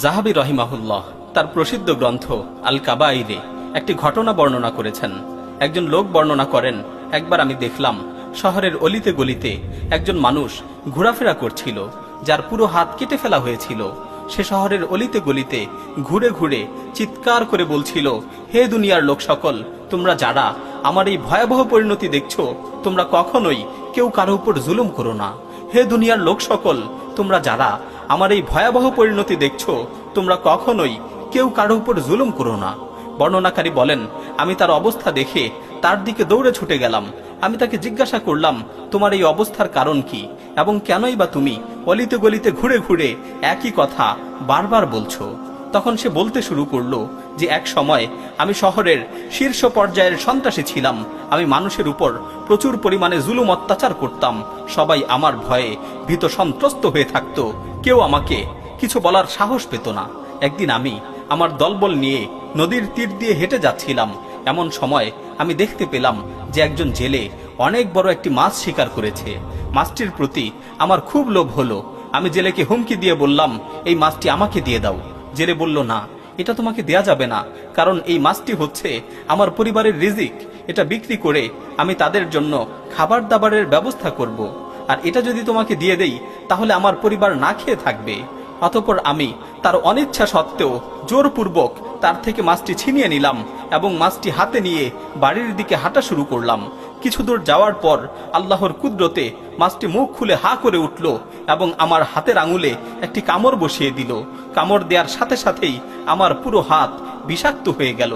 জাহাবী রহিমাহুল্লাহ তার প্রসিদ্ধ গ্রন্থ আল কাবাইরে একটি ঘটনা বর্ণনা করেছেন। একজন লোক বর্ণনা করেন, একবার আমি দেখলাম শহরের অলিতে গলিতে একজন মানুষ ঘোরাফেরা করছিল, যার পুরো হাত কেটে ফেলা হয়েছিল। সে শহরের অলিতে গলিতে ঘুরে ঘুরে চিৎকার করে বলছিল, হে দুনিয়ার লোক সকল, তোমরা যারা আমার এই ভয়াবহ পরিণতি দেখছো, তোমরা কখনোই কেউ কারো উপর জুলুম করো না। হে দুনিয়ার লোক সকল, তোমরা যারা আমার এই ভয়াবহ পরিণতি দেখছো, তোমরা কখনোই কেউ কারো উপর জুলুম করো না। বর্ণনাকারী বলেন, আমি তার অবস্থা দেখে তার দিকে দৌড়ে ছুটে গেলাম। আমি তাকে জিজ্ঞাসা করলাম, তোমার এই অবস্থার কারণ কি এবং কেনই বা তুমি অলিতে গলিতে ঘুরে ঘুরে একই কথা বারবার বলছো? তখন সে বলতে শুরু করলো যে এক সময় আমি শহরের শীর্ষ পর্যায়ের সন্ত্রাসী ছিলাম। আমি মানুষের উপর প্রচুর পরিমাণে জুলুম অত্যাচার করতাম। সবাই আমার ভয়ে ভীত সন্ত্রস্ত হয়ে থাকতো, কেউ আমাকে কিছু বলার সাহস পেত না। একদিন আমি আমার দলবল নিয়ে নদীর তীর দিয়ে হেঁটে যাচ্ছিলাম। এমন সময় আমি দেখতে পেলাম যে একজন জেলে অনেক বড় একটি মাছ শিকার করেছে। মাছটির প্রতি আমার খুব লোভ হলো। আমি জেলেকে হুমকি দিয়ে বললাম, এই মাছটি আমাকে দিয়ে দাও। জেলে বলল, না, এটা তোমাকে দেয়া যাবে না, কারণ এই মাছটি হচ্ছে আমার পরিবারের রিজিক। এটা বিক্রি করে আমি তাদের জন্য খাবার দাবারের ব্যবস্থা করব, আর এটা যদি তোমাকে দিয়ে দেই তাহলে আমার পরিবার না খেয়ে থাকবে। অতঃপর আমি তার অনিচ্ছা সত্ত্বেও জোরপূর্বক তার থেকে মাছটি ছিনিয়ে নিলাম এবং মাছটি হাতে নিয়ে বাড়ির দিকে হাঁটা শুরু করলাম। কিছু দূর যাওয়ার পর আল্লাহর কুদরতে মাছটি মুখ খুলে হা করে উঠল এবং আমার হাতের আঙুলে একটি কামড় বসিয়ে দিল। কামড় দেওয়ার সাথে সাথেই আমার পুরো হাত বিষাক্ত হয়ে গেল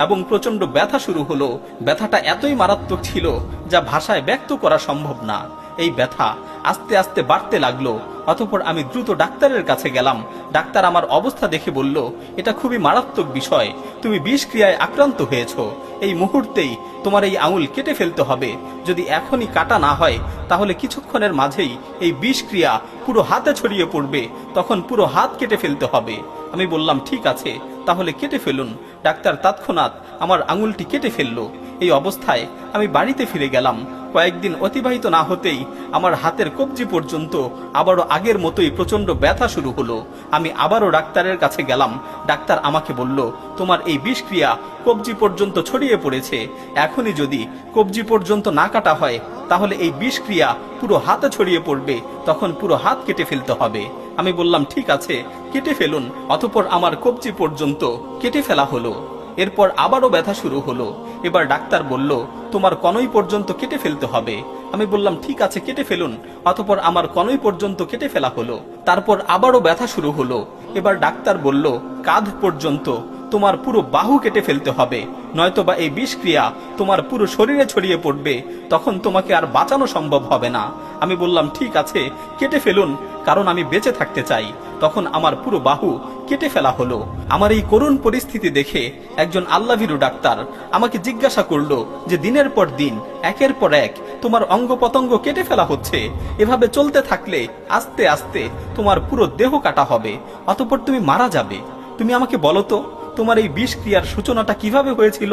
এবং প্রচন্ড ব্যথা শুরু হলো। ব্যথাটা এতই মারাত্মক ছিল যা ভাষায় ব্যক্ত করা সম্ভব না। এই ব্যথা আস্তে আস্তে বাড়তে লাগলো। অতঃপর আমি দ্রুত ডাক্তারের কাছে গেলাম। ডাক্তার আমার অবস্থা দেখে বলল, এটা খুবই মারাত্মক বিষয়, তুমি বিষক্রিয়ায় আক্রান্ত হয়েছো। এই মুহূর্তেই তোমার এই আঙুল কেটে ফেলতে হবে। যদি এখনই কাটা না হয় তাহলে কিছুক্ষণের মাঝেই এই বিষক্রিয়া পুরো হাতে ছড়িয়ে পড়বে, তখন পুরো হাত কেটে ফেলতে হবে। আমি বললাম, ঠিক আছে, তাহলে কেটে ফেলুন। ডাক্তার তৎক্ষণাৎ আমার আঙুলটি কেটে ফেললো। এই অবস্থায় আমি বাড়িতে ফিরে গেলাম। কয়েকদিন অতিবাহিত না হতেই আমার হাতের কবজি পর্যন্ত আবারও আগের মতোই প্রচন্ড ব্যথা শুরু হলো। আমি আবারও ডাক্তারের কাছে গেলাম। ডাক্তার আমাকে বলল, তোমার এই বিষক্রিয়া কবজি পর্যন্ত ছড়িয়ে পড়েছে। এখনই যদি কবজি পর্যন্ত না কাটা হয় তাহলে এই বিষক্রিয়া পুরো হাতে ছড়িয়ে পড়বে, তখন পুরো হাত কেটে ফেলতে হবে। আমি বললাম, ঠিক আছে, কেটে ফেলুন। অতঃপর আমার কবজি পর্যন্ত কেটে ফেলা হলো। এরপর আবারও ব্যথা শুরু হলো। এবার ডাক্তার বলল, তোমার কনুই পর্যন্ত কেটে ফেলতে হবে। আমি বললাম, ঠিক আছে, কেটে ফেলুন। অতঃপর আমার কনুই পর্যন্ত কেটে ফেলা হলো। তারপর আবারও ব্যথা শুরু হলো। এবার ডাক্তার বলল, কাঁধ পর্যন্ত তোমার পুরো বাহু কেটে ফেলতে হবে, নয়তোবা এই বিষক্রিয়া তোমার পুরো শরীরে ছড়িয়ে পড়বে, তখন তোমাকে আর বাঁচানো সম্ভব হবে না। আমি বললাম, ঠিক আছে, কেটে ফেলুন, কারণ আমি বেঁচে থাকতে চাই। তখন আমার পুরো বাহু কেটে ফেলা হলো। আমার এই করুণ পরিস্থিতি দেখে একজন আল্লাহভীরু ডাক্তার আমাকে জিজ্ঞাসা করলো যে, দিনের পর দিন একের পর এক তোমার অঙ্গ প্রত্যঙ্গ কেটে ফেলা হচ্ছে, এভাবে চলতে থাকলে আস্তে আস্তে তোমার পুরো দেহ কাটা হবে, অতঃপর তুমি মারা যাবে। তুমি আমাকে বলো তো, তোমার এই বিষক্রিয়ার সূচনাটা কিভাবে হয়েছিল?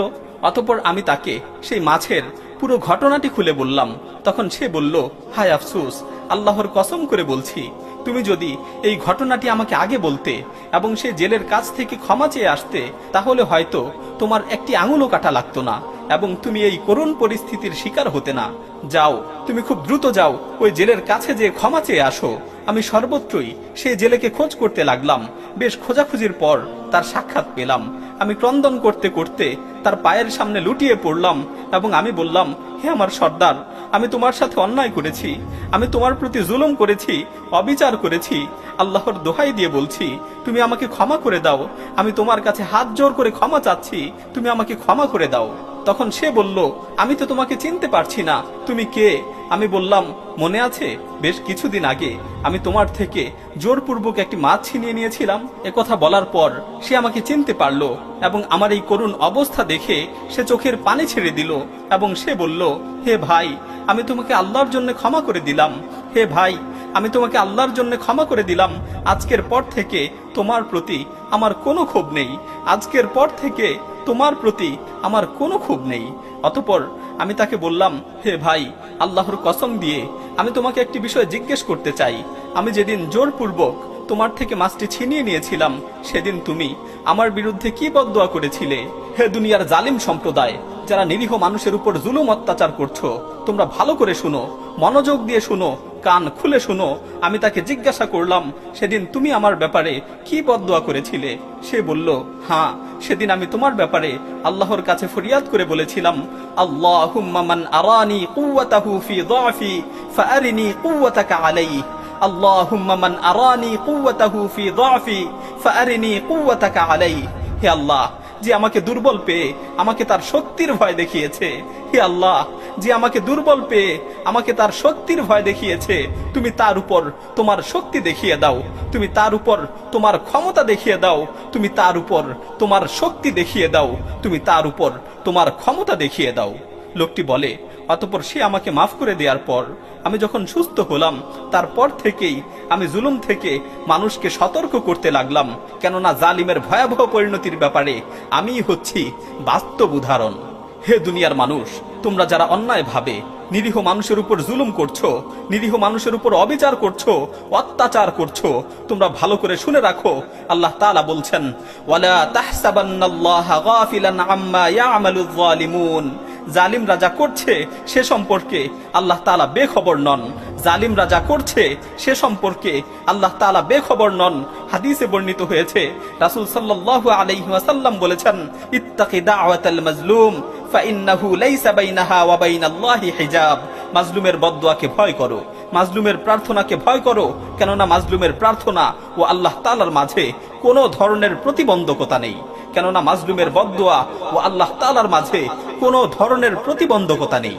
অতঃপর আমি তাকে সেই মাছের পুরো ঘটনাটি খুলে বললাম। তখন সে বলল, হায় আফসোস, আল্লাহর কসম করে বলছি, তুমি যদি এই ঘটনাটি আমাকে আগে বলতে এবং সে জেলের কাছ থেকে ক্ষমা চেয়ে আসতে, তাহলে হয়তো তোমার একটি আঙুলও কাটা লাগতো না এবং তুমি এই করুণ পরিস্থিতির শিকার হতে না। যাও, তুমি খুব দ্রুত যাও, ওই জেলের কাছে যে ক্ষমা চেয়ে আসো। আমি সর্বত্রই সেই জেলেকে খোঁজ করতে লাগলাম। বেশ খোঁজাখুঁজির পর তার সাক্ষাৎ পেলাম। আমি ক্রন্দন করতে করতে তার পায়ের সামনে লুটিয়ে পড়লাম এবং আমি বললাম, হে আমার সর্দার, আমি তোমার সাথে অন্যায় করেছি, আমি তোমার প্রতি জুলুম করেছি, অবিচার করেছি। আল্লাহর দোহাই দিয়ে বলছি, তুমি আমাকে ক্ষমা করে দাও। আমি তোমার কাছে হাত জোর করে ক্ষমা চাচ্ছি, তুমি আমাকে ক্ষমা করে দাও। তখন সে বলল, আমি তো তোমাকে চিনতে পারছি না, তুমি কে? আমি বললাম, মনে আছে বেশ কিছুদিন আগে আমি তোমার থেকে জোরপূর্বক একটি মাছ ছিনিয়ে নিয়েছিলাম? একথা বলার পর সে আমাকে চিনতে পারলো এবং আমার এই করুণ অবস্থা দেখে সে চোখের পানি ছেড়ে দিল এবং সে বলল, হে ভাই, আমি তোমাকে আল্লাহর জন্য ক্ষমা করে দিলাম। হে ভাই, আমি তোমাকে আল্লাহর জন্য ক্ষমা করে দিলাম। আজকের পর থেকে তোমার প্রতি আমার কোনো ক্ষোভ নেই। আজকের পর থেকে তোমার প্রতি আমার কোনো ক্ষোভ নেই। অতঃপর আমি তাকে বললাম, হে ভাই, আল্লাহর কসম দিয়ে আমি তোমাকে একটি বিষয় জিজ্ঞেস করতে চাই। আমি যেদিন জোরপূর্বক তোমার থেকে মাছটি ছিনিয়ে নিয়েছিলাম, সেদিন তুমি আমার বিরুদ্ধে কি বদদোয়া করেছিলে। হে দুনিয়ার জালিম সম্প্রদায়, যারা নিরীহ মানুষের উপর জুলুম অত্যাচার করছো, তোমরা ভালো করে শুনো, মনোযোগ দিয়ে শুনো, কান খুলে শুনো। আমি তাকে জিজ্ঞাসা করলাম, সেদিন তুমি আমার ব্যাপারে কি বদদোয়া করেছিলে? সে বলল, হ্যাঁ, সেদিন আমি তোমার ব্যাপারে আল্লাহর কাছে ফরিয়াদ করে বলেছিলাম, আল্লাহুম্মা মান আরানি কুওয়াতাহু ফি যাফি ফাআরিনি কুওয়াতাকা আলাইহি। আল্লাহুম্মা মান আরানি কুওয়াতাহু ফি যাফি ফাআরিনি কুওয়াতাকা আলাইহি। হে আল্লাহ, যে আমাকে দুর্বল পেয়ে আমাকে তার শক্তির ভয় দেখিয়েছে, হে আল্লাহ, যে আমাকে দুর্বল পেয়ে আমাকে তার শক্তির ভয় দেখিয়েছে, তুমি তার উপর তোমার শক্তি দেখিয়ে দাও, তুমি তার উপর তোমার ক্ষমতা দেখিয়ে দাও, তুমি তার উপর তোমার শক্তি দেখিয়ে দাও, তুমি তার উপর তোমার ক্ষমতা দেখিয়ে দাও। লোকটি বলে, অতঃপর সে আমাকে মাফ করে দেওয়ার পর আমি যখন সুস্থ হলাম, তারপর থেকেই আমি জুলুম থেকে মানুষকে সতর্ক করতে লাগলাম, কেননা জালিমের ভয়াবহ পরিণতির ব্যাপারে আমিই হচ্ছি বাস্তব উদাহরণ। হে দুনিয়ার মানুষ, তোমরা যারা অন্যায়ভাবে নিরীহ মানুষের উপর জুলুম করছো, নিরীহ মানুষের উপর অবিচার করছো, অত্যাচার করছো, তোমরা ভালো করে শুনে রাখো, আল্লাহ তাআলা বলছেন, ওয়ালা তাহসাবান্নাল্লাহা গাফিলান আম্মা ইয়ামালুয যালিমুন। জালিমরা যা করছে সে সম্পর্কে আল্লাহ তাআলা বেখবর নন। জালিমরা যা করছে সে সম্পর্কে আল্লাহ তাআলা বেখবর নন। হাদিসে বর্ণিত হয়েছে, রাসূল সাল্লাল্লাহু আলাইহি ওয়াসাল্লাম বলেছেন, ইত্তাকি দাওয়াতাল মাজলুম ফাইন্নাহু লাইসা বাইনাহা ওয়া বাইনাল্লাহি হিজাব। মাজলুমের বদদোয়াকে ভয় করো, মাজলুমের প্রার্থনাকে ভয় করো, কেননা মাজলুমের প্রার্থনা ও আল্লাহ তাআলার মাঝে কোনো ধরনের প্রতিবন্ধকতা নেই, কেননা মাজলুমের বদদোয়া ও আল্লাহ তাআলার মাঝে কোনো ধরনের প্রতিবন্ধকতা নেই।